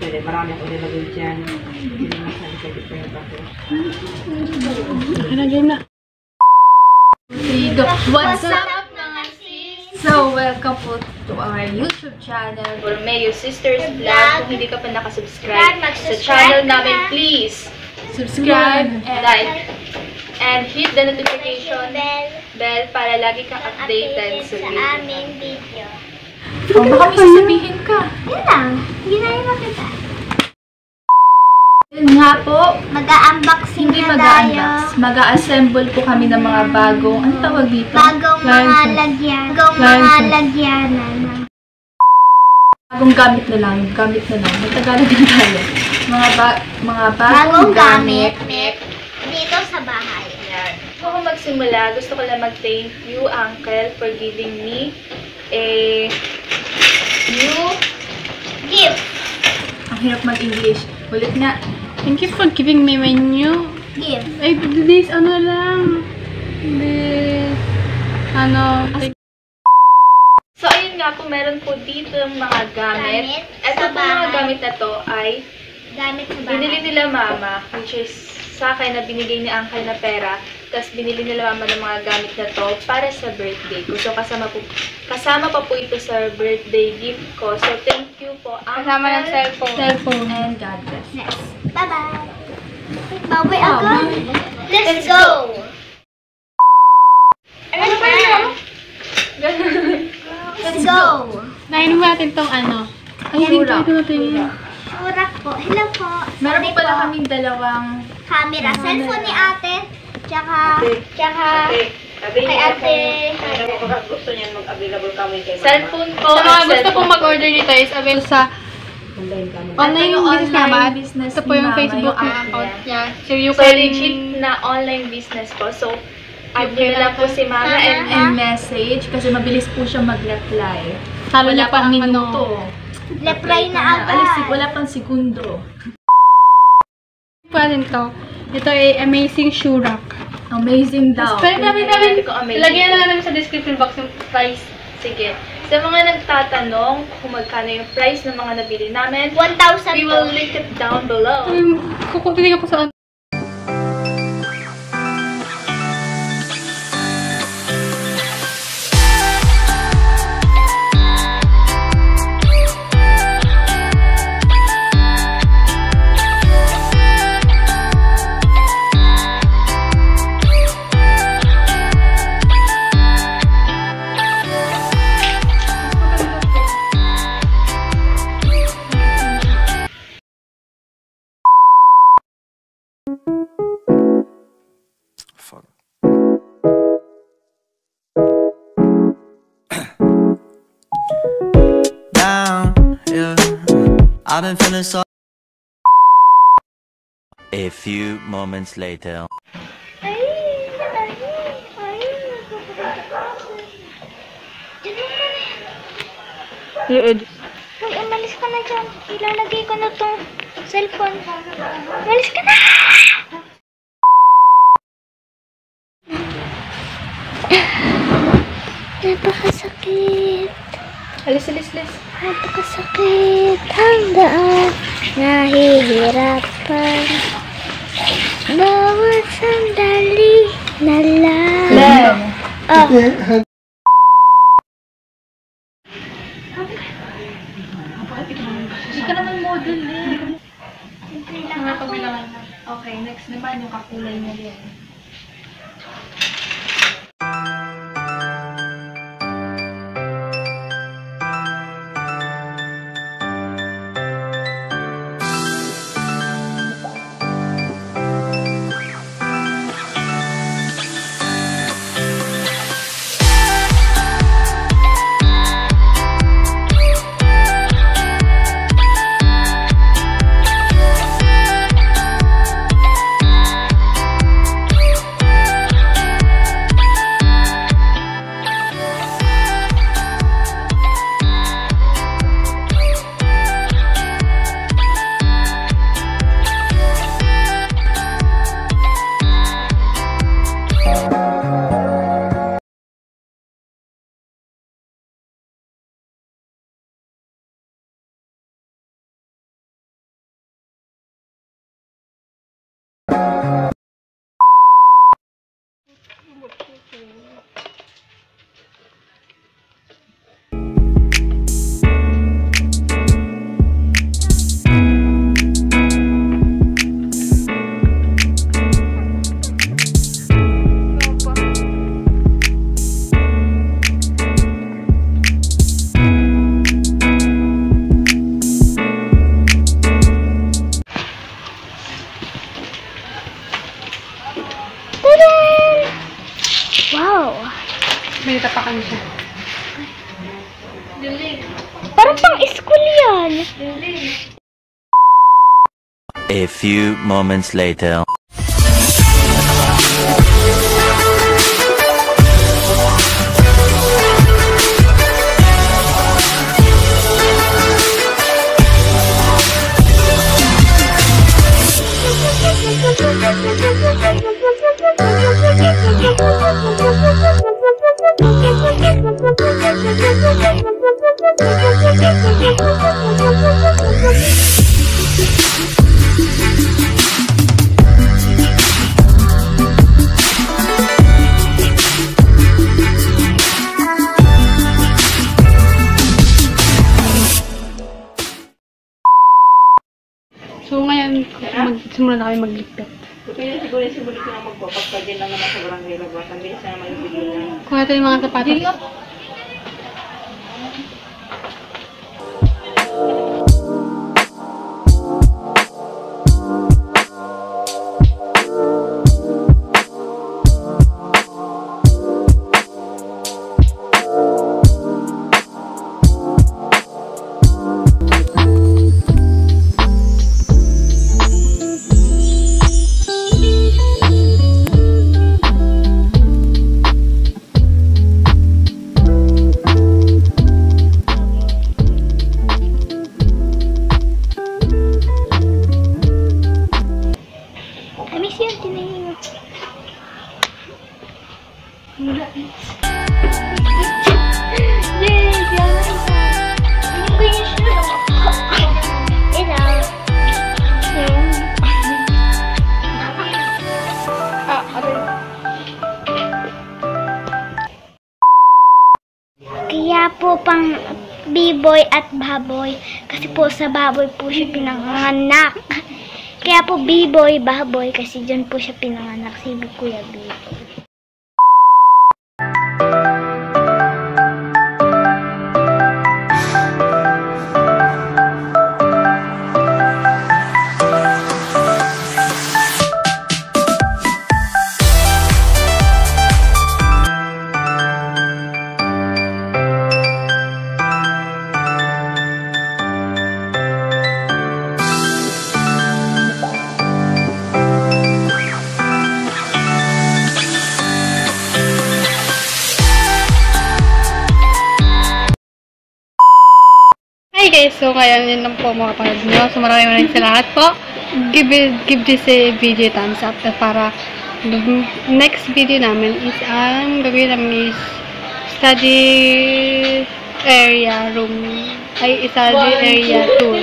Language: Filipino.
pwede. Marami ako nilagay dyan. Hindi naman sa likod ito yung bago. Game na. What's up mga sis? So, welcome po to our YouTube channel, Borromeo Sisters Vlog. Kung hindi ka pa nakasubscribe sa channel namin, please subscribe and like and hit the notification bell para lagi kang updated sa aming video. Oh, baka may sasabihin ka. Yun lang. Hindi na yung makita. Yun nga po. Mag-unboxing Hindi mag-unbox. Mag-assemble po kami ng mga bagong, ano tawag dito? Bagong mga lagyan. Bagong mga lagyanan. Bagong gamit na lang. Gamit na lang. May Tagalog din tayo. Mga bagong gamit. Dito sa bahay. Yan. Kung magsimula, gusto ko lang mag-thank you, Uncle, for giving me a new Gift. Ang hirap mag-English. Ulit nga. Thank you for giving me my new Gift. ay this ano lang this ano So, ayun nga po, meron po dito yung mga gamit. Ito po mga gamit na to ay Gamit sa bahay. binili nila mama, which is sa akin na binigay ni Uncle na pera. Tapos binili nila mama ng mga gamit na to para sa birthday ko. So, kasama pa po ito sa birthday gift ko. So, thank you po, Uncle. kasama ng cellphone And God bless. Next. Bye-bye. Bye-bye ako. Let's go. Ano pa yun? Let's go. nainin mo natin tong ano ay Surak. ito Surak po. Hello po. Meron Sorry po pala kaming dalawang camera. Cellphone ni ate. Tsaka kay ate. Gusto niyan mag-available kami kay cellphone ko. sa mga gusto pong mag-order nito is available sa online kami. online yung business online naman. business Ito po ni yung Mama, Facebook yung na app account niya. niya. So you So, can legit na online business po. So, add nyo na lang po si Mama and message kasi mabilis po siya mag-reply. Talo niya pa ang minuto. Reply na agad. Wala pang segundo. po natin to. Ito ay Amazing Shoe Rack. Amazing daw. Pero namin ko amazing. lagyan na lang namin sa description box yung price. Sige. Sa mga nagtatanong kung magkano yung price ng mga nabili namin, 1,000 we will link it down below. Kukunin ko sa Fuck. Down, yeah. I've been feeling so. A few moments later. Luod. Uy, umalis ka na dyan. Ilalagay ko na tong cellphone. Umalis ka na! Napakasakit. Alis. Napakasakit. Handaan. Nahihirapan. Bawat sandali na lang. Oh. Hindi ka naman model eh. Okay, next naman yung kakulay mo yan. A few moments later. So, ngayon, magsimula na kami magligpit. Kaya siguro simulit ko na magpapagpagin lang naman sa barangay labas. Ang bilis na naman yung video na. Kung natin yung mga sapatos. I miss you, tinayin mo. Yay, guys! Hindi ko yung show. Hello. Kaya po pang B-boy at baboy. Kasi po sa baboy po siya pinanganak. Kaya po B-boy, baboy, kasi dyan po siya pinanganak, si Kuya B-boy. Hi guys, so ngayon yun lang po mga kapatid nyo. So maraming sa lahat po. Give this video thumbs up para next video namin is ang gagawin namin is study area room. Ay, study area tour.